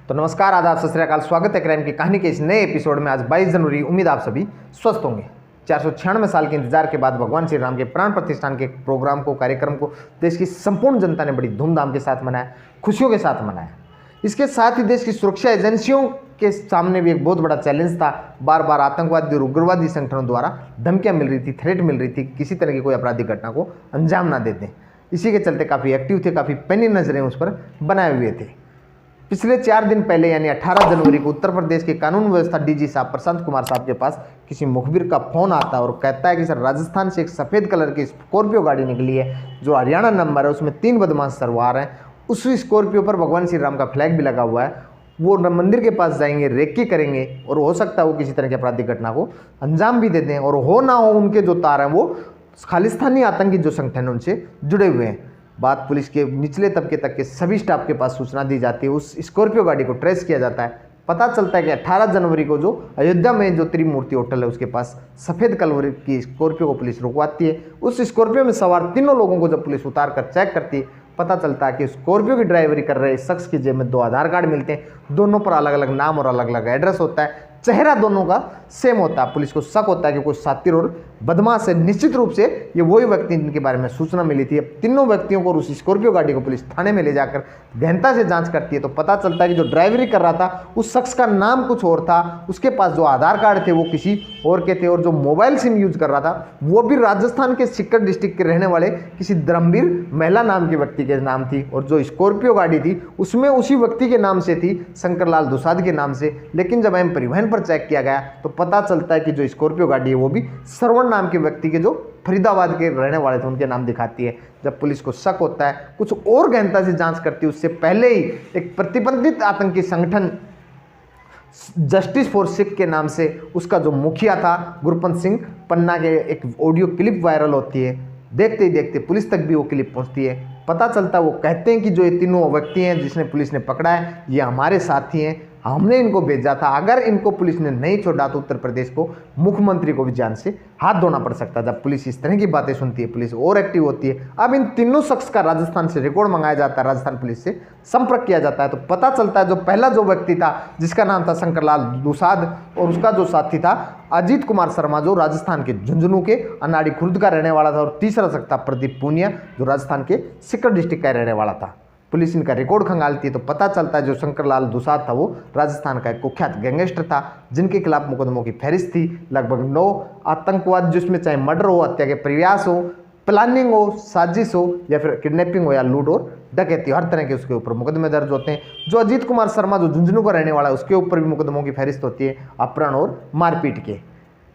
तो नमस्कार, आदाब, सत श्री अकाल। स्वागत है क्राइम की कहानी के इस नए एपिसोड में। आज 22 जनवरी। उम्मीद आप सभी स्वस्थ होंगे। 496 साल के इंतजार के बाद भगवान श्री राम के प्राण प्रतिष्ठान के प्रोग्राम को, कार्यक्रम को देश की संपूर्ण जनता ने बड़ी धूमधाम के साथ मनाया, खुशियों के साथ मनाया। इसके साथ ही देश की सुरक्षा एजेंसियों के सामने भी एक बहुत बड़ा चैलेंज था। बार बार आतंकवादी और उग्रवादी संगठनों द्वारा धमकियां मिल रही थी, थ्रेट मिल रही थी, किसी तरह की कोई आपराधिक घटना को अंजाम ना दे दें। इसी के चलते काफ़ी एक्टिव थे, काफ़ी पैनी नजरें उस पर बनाए हुए थे। पिछले 4 दिन पहले यानी 18 जनवरी को उत्तर प्रदेश के कानून व्यवस्था डीजी साहब प्रशांत कुमार साहब के पास किसी मुखबिर का फोन आता है और कहता है कि सर, राजस्थान से एक सफ़ेद कलर की स्कॉर्पियो गाड़ी निकली है जो हरियाणा नंबर है, उसमें 3 बदमाश सवार हैं। उस स्कॉर्पियो पर भगवान श्री राम का फ्लैग भी लगा हुआ है। वो मंदिर के पास जाएंगे, रेकी करेंगे और हो सकता है वो किसी तरह की आपराधिक घटना को अंजाम भी दे दें, और हो ना हो उनके जो तार हैं वो खालिस्तानी आतंकी जो संगठन है उनसे जुड़े हुए हैं। बात पुलिस के निचले तबके तक के सभी स्टाफ के पास सूचना दी जाती है। उस स्कॉर्पियो गाड़ी को ट्रेस किया जाता है। पता चलता है कि 18 जनवरी को जो अयोध्या में जो त्रिमूर्ति होटल है उसके पास सफ़ेद कलर की स्कॉर्पियो को पुलिस रुकवाती है। उस स्कॉर्पियो में सवार तीनों लोगों को जब पुलिस उतार कर चेक करती है, पता चलता है कि स्कॉर्पियो की ड्राइवरी कर रहे शख्स की जेब में 2 आधार कार्ड मिलते हैं। दोनों पर अलग अलग नाम और अलग अलग एड्रेस होता है। चेहरा दोनों का सेम होता है। पुलिस को शक होता है कि कोई सातिर और बदमाश है। निश्चित रूप से ये वही व्यक्ति जिनके बारे में सूचना मिली थी। अब तीनों व्यक्तियों को उस स्कॉर्पियो गाड़ी को पुलिस थाने में ले जाकर गहनता से जांच करती है तो पता चलता है कि जो ड्राइवरी कर रहा था उस शख्स का नाम कुछ और था, उसके पास जो आधार कार्ड थे वो किसी और के थे, और जो मोबाइल सिम यूज कर रहा था वो भी राजस्थान के सीकर डिस्ट्रिक्ट के रहने वाले किसी धर्मवीर महिला नाम के व्यक्ति के नाम थी। और जो स्कॉर्पियो गाड़ी थी उसमें उसी व्यक्ति के नाम से थी, शंकरलाल दुसाद के नाम से। लेकिन जब एम परिवहन पर चेक किया गया तो पता चलता है कि जो स्कॉर्पियो गाड़ी है वो भी श्रवण नाम के व्यक्ति के जो फरीदाबाद के रहने वाले थे उनके नाम दिखाती है। जब पुलिस को शक होता है, कुछ और गहनता से जांच करती है, उससे पहले ही एक प्रतिबंधित आतंकी संगठन जस्टिस फॉर सिख के नाम से उसका जो मुखिया था गुरपंत सिंह पन्ना के एक ऑडियो क्लिप वायरल होती है। देखते ही देखते पुलिस तक भी वो क्लिप पहुंचती है। पता चलता है वो कहते हैं कि जो ये तीनों व्यक्ति हैं जिसने पुलिस ने पकड़ा है ये हमारे साथी हैं, हमने इनको भेजा था। अगर इनको पुलिस ने नहीं छोड़ा तो उत्तर प्रदेश को, मुख्यमंत्री को भी जान से हाथ धोना पड़ सकता। जब पुलिस इस तरह की बातें सुनती है, पुलिस और एक्टिव होती है। अब इन तीनों शख्स का राजस्थान से रिकॉर्ड मंगाया जाता है, राजस्थान पुलिस से संपर्क किया जाता है तो पता चलता है जो पहला जो व्यक्ति था जिसका नाम था शंकरलाल दुसाद और उसका जो साथी था अजीत कुमार शर्मा जो राजस्थान के झुंझुनू के अनाड़ी खुर्द का रहने वाला था, और तीसरा शख्स था प्रदीप पूनिया जो राजस्थान के सीकर डिस्ट्रिक्ट का रहने वाला था। पुलिस इनका रिकॉर्ड खंगालती है तो पता चलता है जो शंकरलाल दुसाद था वो राजस्थान का एक कुख्यात गैंगस्टर था जिनके खिलाफ मुकदमों की फहरिस्त थी। लगभग 9 आतंकवाद जिसमें चाहे मर्डर हो, हत्या के प्रयास हो, प्लानिंग हो, साजिश हो या फिर किडनैपिंग हो या लूट और डकैती, हर तरह के उसके ऊपर मुकदमे दर्ज होते हैं। जो अजीत कुमार शर्मा जो झुंझुनू का रहने वाला है उसके ऊपर भी मुकदमों की फहरिस्त होती है, अपहरण और मारपीट के।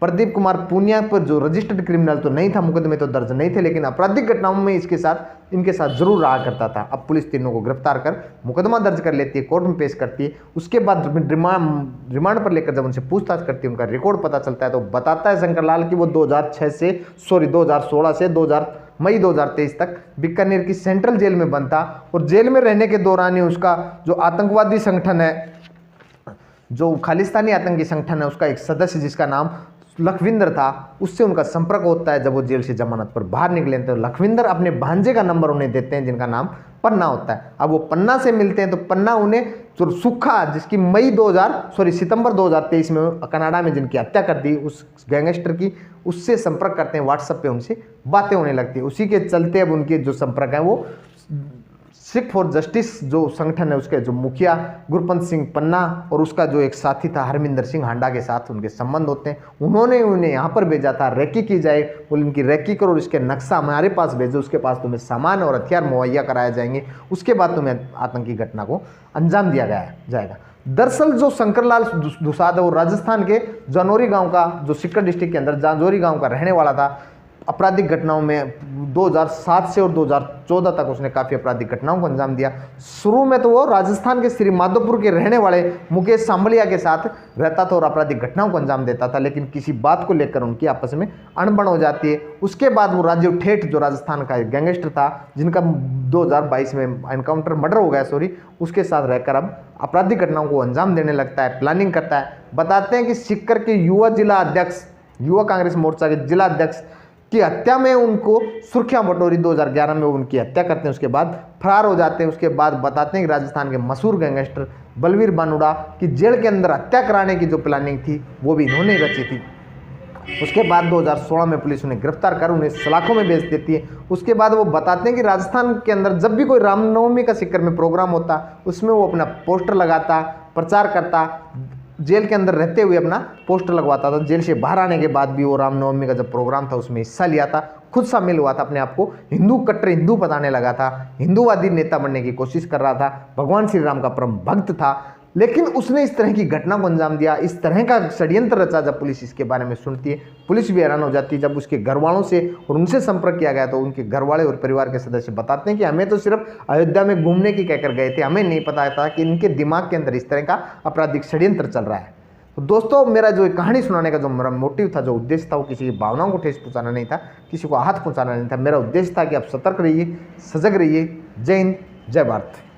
प्रदीप कुमार पूनिया पर जो रजिस्टर्ड क्रिमिनल तो नहीं था, मुकदमे तो दर्ज नहीं थे, लेकिन आपराधिक घटनाओं में इनके साथ जरूर रहा करता था। अब पुलिस तीनों को गिरफ्तार कर मुकदमा दर्ज कर लेती है, कोर्ट में पेश करती है। उसके बाद रिमांड पर लेकर जब उनसे पूछताछ करती है, उनका रिकॉर्ड पता चलता है तो बताता है शंकरलाल कि वो 2016 से मई 2023 तक बीकानेर की सेंट्रल जेल में बंद था, और जेल में रहने के दौरान ही उसका जो आतंकवादी संगठन है, जो खालिस्तानी आतंकी संगठन है, उसका एक सदस्य जिसका नाम लखविंदर था, उससे उनका संपर्क होता है। जब वो जेल से जमानत पर बाहर निकले तो लखविंदर अपने भांजे का नंबर उन्हें देते हैं जिनका नाम पन्ना होता है। अब वो पन्ना से मिलते हैं तो पन्ना उन्हें जो सुखा जिसकी सितंबर 2023 में कनाडा में जिनकी हत्या कर दी उस गैंगस्टर की, उससे संपर्क करते हैं। व्हाट्सएप पे उनसे बातें होने लगती है। उसी के चलते अब उनके जो संपर्क है वो सिख फॉर जस्टिस जो संगठन है उसके जो मुखिया गुरपंत सिंह पन्ना और उसका जो एक साथी था हरमिंदर सिंह हांडा के साथ उनके संबंध होते हैं। उन्होंने उन्हें यहाँ पर भेजा था, रेकी की जाए, बोले इनकी रेकी करो और इसके नक्शा हमारे पास भेजो, उसके पास तुम्हें सामान और हथियार मुहैया कराए जाएंगे, उसके बाद तुम्हें आतंकी घटना को अंजाम दिया जाएगा। दरअसल जो शंकरलाल दुसाद है वो राजस्थान के जानौरी गाँव का, जो सीकर डिस्ट्रिक्ट के अंदर जानौरी गाँव का रहने वाला था। आपराधिक घटनाओं में 2007 से और 2014 तक उसने काफ़ी आपराधिक घटनाओं को अंजाम दिया। शुरू में तो वो राजस्थान के श्री माधोपुर के रहने वाले मुकेश सांबलिया के साथ रहता था और आपराधिक घटनाओं को अंजाम देता था, लेकिन किसी बात को लेकर उनकी आपस में अनबन हो जाती है। उसके बाद वो राजीव ठेठ जो राजस्थान का एक गैंगस्टर था जिनका 2022 में मर्डर हो गया, उसके साथ रहकर अब आपराधिक घटनाओं को अंजाम देने लगता है, प्लानिंग करता है। बताते हैं कि सीकर के युवा कांग्रेस मोर्चा के जिला अध्यक्ष की हत्या में उनको सुर्खियां बटोरी। 2011 में वो उनकी हत्या करते हैं, उसके बाद फरार हो जाते हैं। उसके बाद बताते हैं कि राजस्थान के मशहूर गैंगस्टर बलवीर बानुड़ा की जेल के अंदर हत्या कराने की जो प्लानिंग थी वो भी इन्होंने रची थी। उसके बाद 2016 में पुलिस उन्हें गिरफ्तार कर उन्हें सलाखों में बेच देती है। उसके बाद वो बताते हैं कि राजस्थान के अंदर जब भी कोई रामनवमी का सिक्कर में प्रोग्राम होता उसमें वो अपना पोस्टर लगाता, प्रचार करता, जेल के अंदर रहते हुए अपना पोस्टर लगवाता था। जेल से बाहर आने के बाद भी वो रामनवमी का जब प्रोग्राम था उसमें हिस्सा लिया था, खुद शामिल हुआ था, अपने आप को हिंदू कट्टर हिंदू बताने लगा था, हिंदूवादी नेता बनने की कोशिश कर रहा था, भगवान श्री राम का परम भक्त था। लेकिन उसने इस तरह की घटना को अंजाम दिया, इस तरह का षड्यंत्र रचा। जब पुलिस इसके बारे में सुनती है, पुलिस भी हैरान हो जाती है। जब उसके घर वालों से और उनसे संपर्क किया गया तो उनके घर वाले और परिवार के सदस्य बताते हैं कि हमें तो सिर्फ अयोध्या में घूमने की कहकर गए थे, हमें नहीं पता था कि इनके दिमाग के अंदर इस तरह का आपराधिक षड्यंत्र चल रहा है। तो दोस्तों, मेरा जो कहानी सुनाने का जो मेरा मोटिव था, जो उद्देश्य था, वो किसी की भावनाओं को ठेस पहुंचाना नहीं था, किसी को आहत पहुंचाना नहीं था। मेरा उद्देश्य था कि आप सतर्क रहिए, सजग रहिए। जय हिंद, जय भारत।